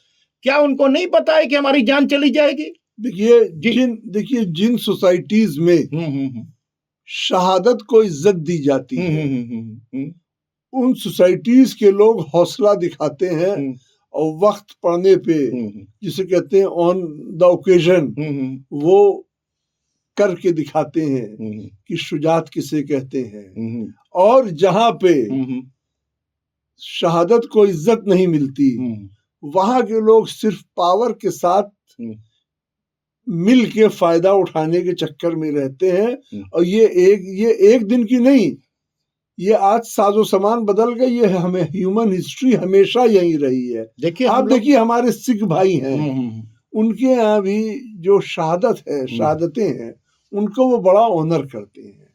Speaker 1: क्या उनको नहीं पता है कि हमारी जान चली जाएगी?
Speaker 2: देखिए जिन सोसाइटीज में शहादत को इज्जत दी जाती है उन सोसाइटीज के लोग हौसला दिखाते हैं, और वक्त पड़ने पे जिसे कहते हैं ऑन द ओकेजन वो करके दिखाते हैं कि शुजात किसे कहते हैं। और जहां पे शहादत को इज्जत नहीं मिलती वहां के लोग सिर्फ पावर के साथ मिल के फायदा उठाने के चक्कर में रहते हैं। और ये एक दिन की नहीं, ये आज साजो सामान बदल गई है। हमें ह्यूमन हिस्ट्री हमेशा यही रही है।
Speaker 1: देखिए
Speaker 2: आप देखिए हमारे सिख भाई हैं, उनके यहाँ भी जो शहादत है, शहादतें हैं, उनको वो बड़ा ऑनर करते हैं।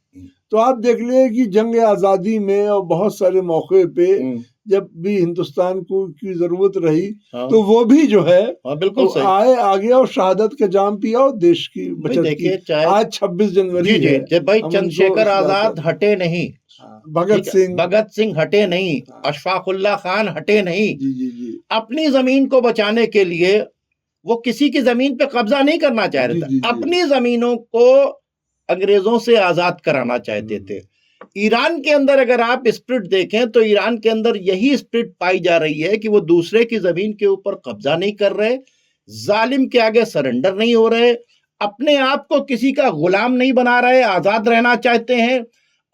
Speaker 2: तो आप देख ले कि जंग आज़ादी में और बहुत सारे मौके पे जब भी हिंदुस्तान को की जरूरत रही तो वो भी जो है
Speaker 1: बिल्कुल सही
Speaker 2: आगे और शहादत का जाम पिया और देश की बचत की। आज 26 जनवरी है,
Speaker 1: भाई चंद्रशेखर आजाद हटे नहीं, भगत सिंह हटे नहीं, अशफाकुल्ला खान हटे नहीं। अपनी जमीन को बचाने के लिए वो किसी की जमीन पे कब्जा नहीं करना चाह रहे थे, अपनी जमीनों को अंग्रेजों से आजाद कराना चाहते थे। ईरान के अंदर अगर आप स्पिरिट देखें तो ईरान के अंदर यही स्पिरिट पाई जा रही है कि वो दूसरे की जमीन के ऊपर कब्जा नहीं कर रहे, जालिम के आगे सरेंडर नहीं हो रहे, अपने आप को किसी का गुलाम नहीं बना रहे, आजाद रहना चाहते हैं।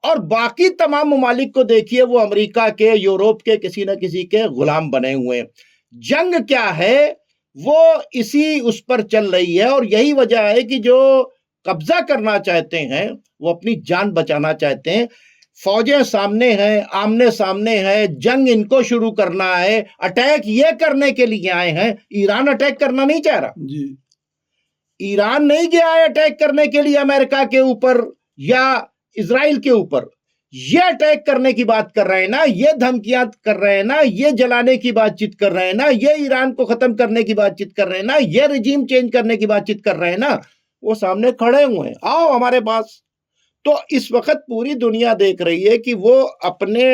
Speaker 1: और बाकी तमाम ममालिक को देखिए, वो अमेरिका के, यूरोप के किसी न किसी के गुलाम बने हुए हैं। जंग क्या है वो इसी उस पर चल रही है, और यही वजह है कि जो कब्जा करना चाहते हैं वो अपनी जान बचाना चाहते हैं। फौजें सामने हैं, आमने सामने है, जंग इनको शुरू करना है, अटैक ये करने के लिए आए हैं। ईरान अटैक करना नहीं चाह रहा
Speaker 2: जी।
Speaker 1: ईरान नहीं गया है अटैक करने के लिए अमेरिका के ऊपर या इजराइल के ऊपर। ये अटैक करने की बात कर रहे हैं ना, ये धमकियां कर रहे हैं ना, ये जलाने की बातचीत कर रहे हैं ना, ये ईरान को खत्म करने की बातचीत कर रहे हैं ना, ये रिजीम चेंज करने की बातचीत कर रहे हैं ना, वो सामने खड़े हुए हैं, आओ हमारे पास। तो इस वक्त पूरी दुनिया देख रही है कि वो अपने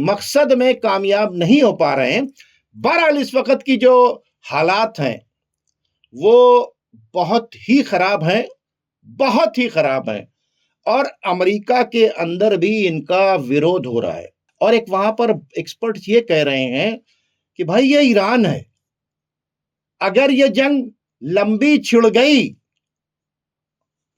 Speaker 1: मकसद में कामयाब नहीं हो पा रहे हैं। बहरहाल इस वक्त की जो हालात हैं वो बहुत ही खराब हैं, बहुत ही खराब हैं, और अमेरिका के अंदर भी इनका विरोध हो रहा है। और एक वहां पर एक्सपर्ट्स ये कह रहे हैं कि भाई ये ईरान है, अगर ये जंग लंबी छिड़ गई,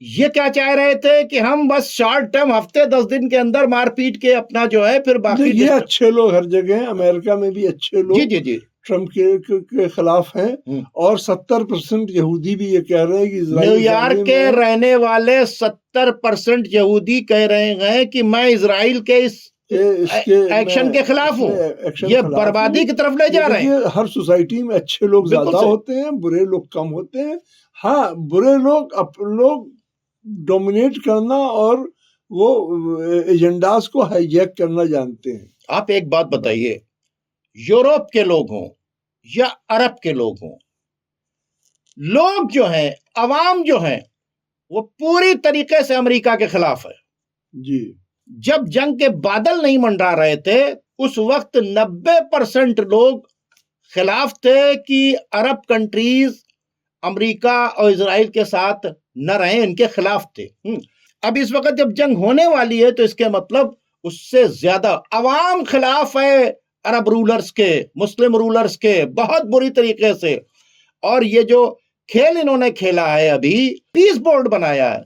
Speaker 1: ये क्या चाह रहे थे कि हम बस शॉर्ट टर्म हफ्ते 10 दिन के अंदर मारपीट के अपना जो है फिर बाकी
Speaker 2: ये अच्छे लोग हर जगह हैं, अमेरिका में भी अच्छे लोग
Speaker 1: जी जी जी
Speaker 2: ट्रम्प के खिलाफ हैं, और 70% यहूदी भी ये कह रहे हैं कि
Speaker 1: न्यूयॉर्क के रहने वाले 70% यहूदी कह रहे हैं कि मैं इजराइल के इस एक्शन के खिलाफ हूँ, ये बर्बादी की तरफ ले जा रहे हैं।
Speaker 2: हर सोसाइटी में अच्छे लोग ज्यादा होते हैं, बुरे लोग कम होते हैं। हाँ, बुरे लोग डोमिनेट करना और वो एजेंडास को हाईजैक करना जानते हैं।
Speaker 1: आप एक बात बताइए, यूरोप के लोग हों या अरब के लोग हों, लोग जो हैं, अवाम जो हैं, वो पूरी तरीके से अमेरिका के खिलाफ है
Speaker 2: जी।
Speaker 1: जब जंग के बादल नहीं मंडरा रहे थे उस वक्त 90% लोग खिलाफ थे कि अरब कंट्रीज अमेरिका और इजराइल के साथ न रहे, इनके खिलाफ थे। अब इस वक्त जब जंग होने वाली है तो इसके मतलब उससे ज्यादा अवाम खिलाफ है अरब रूलर्स के, मुस्लिम रूलर्स के, बहुत बुरी तरीके से। और ये जो खेल इन्होंने खेला है, अभी पीस बोर्ड बनाया है,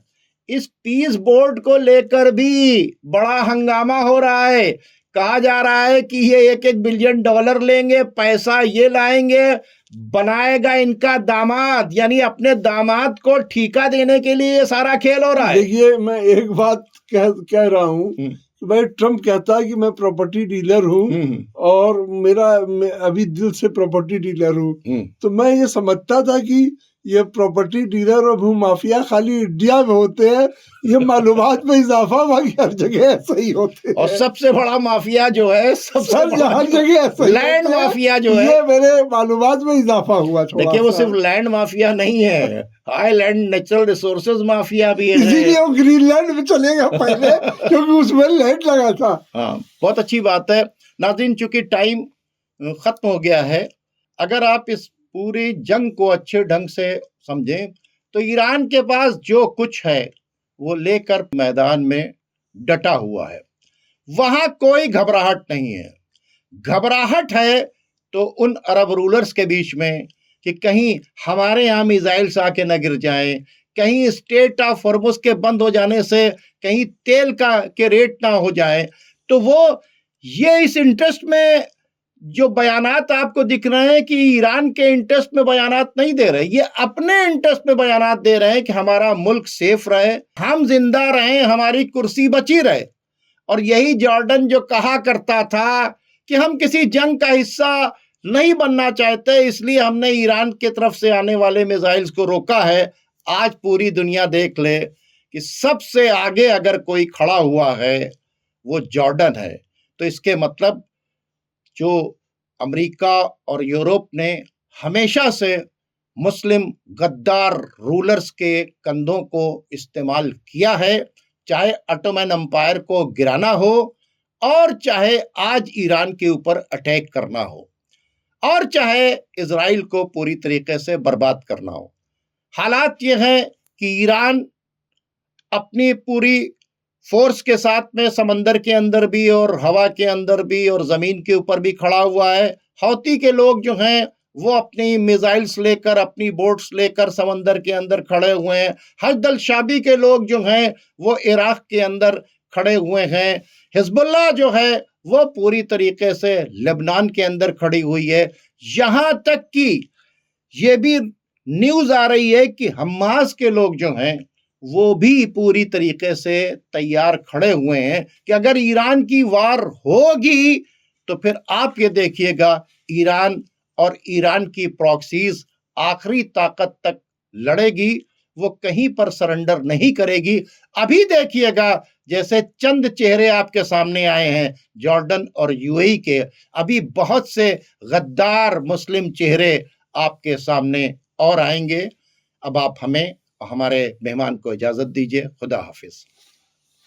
Speaker 1: इस पीस बोर्ड को लेकर भी बड़ा हंगामा हो रहा है। कहा जा रहा है कि ये $1-1 बिलियन लेंगे, पैसा ये लाएंगे, बनाएगा इनका दामाद, यानी अपने दामाद को ठेका देने के लिए ये सारा खेल हो रहा है।
Speaker 2: देखिए, मैं एक बात कह रहा हूँ, भाई ट्रम्प कहता है कि मैं प्रॉपर्टी डीलर हूँ और मैं अभी दिल से प्रॉपर्टी डीलर हूँ। तो मैं ये समझता था कि ये प्रॉपर्टी डीलर और भू माफिया खाली इंडिया में होते हैं, ये मालूमात में इजाफा बाकी हर जगह ऐसे ही होते हैं।
Speaker 1: और सबसे बड़ा माफिया जो है,
Speaker 2: हर जगह ऐसे
Speaker 1: लैंड माफिया जो है,
Speaker 2: ये मेरे मालूमात में इजाफा हुआ।
Speaker 1: देखिए वो सिर्फ लैंड माफिया नहीं है, हाईलैंड नेचुरल रिसोर्सेज माफिया भी है,
Speaker 2: इसीलिए वो ग्रीनलैंड में चलेगा पहले क्योंकि उसमें लैंड लगा था।
Speaker 1: हाँ, बहुत अच्छी बात है। नाज़रीन, चूंकि टाइम खत्म हो गया है, अगर आप इस पूरी जंग को अच्छे ढंग से समझें तो ईरान के पास जो कुछ है वो लेकर मैदान में डटा हुआ है, वहां कोई घबराहट नहीं है। घबराहट है तो उन अरब रूलर्स के बीच में कि कहीं हमारे यहाँ मिसाइल्स आके न गिर जाएं, कहीं स्टेट ऑफ हॉर्मुज के बंद हो जाने से कहीं तेल के रेट ना हो जाए। तो वो ये इस इंटरेस्ट में जो बयानात आपको दिख रहे हैं कि ईरान के इंटरेस्ट में बयानात नहीं दे रहे, ये अपने इंटरेस्ट में बयानात दे रहे हैं कि हमारा मुल्क सेफ रहे, हम जिंदा रहें, हमारी कुर्सी बची रहे। और यही जॉर्डन जो कहा करता था कि हम किसी जंग का हिस्सा नहीं बनना चाहते, इसलिए हमने ईरान की तरफ से आने वाले मिसाइल्स को रोका है। आज पूरी दुनिया देख ले कि सबसे आगे अगर कोई खड़ा हुआ है वो जॉर्डन है। तो इसके मतलब जो अमेरिका और यूरोप ने हमेशा से मुस्लिम गद्दार रूलर्स के कंधों को इस्तेमाल किया है, चाहे ऑटोमन एम्पायर को गिराना हो और चाहे आज ईरान के ऊपर अटैक करना हो और चाहे इजराइल को पूरी तरीके से बर्बाद करना हो। हालात ये हैं कि ईरान अपनी पूरी फोर्स के साथ में समंदर के अंदर भी और हवा के अंदर भी और जमीन के ऊपर भी खड़ा हुआ है। हौती के लोग जो हैं वो अपनी मिसाइल्स लेकर, अपनी बोट्स लेकर समंदर के अंदर खड़े हुए हैं। हजदल शाबी के लोग जो हैं वो इराक के अंदर खड़े हुए हैं। हिजबुल्लाह जो है वो पूरी तरीके से लेबनान के अंदर खड़ी हुई है। यहां तक कि ये भी न्यूज आ रही है कि हमास के लोग जो हैं वो भी पूरी तरीके से तैयार खड़े हुए हैं कि अगर ईरान की वार होगी तो फिर आप ये देखिएगा ईरान और ईरान की प्रॉक्सीज आखिरी ताकत तक लड़ेगी, वो कहीं पर सरेंडर नहीं करेगी। अभी देखिएगा जैसे चंद चेहरे आपके सामने आए हैं जॉर्डन और यूएई के, अभी बहुत से गद्दार मुस्लिम चेहरे आपके सामने और आएंगे। अब आप हमें हमारे मेहमान को इजाजत दीजिए। खुदा हाफिज।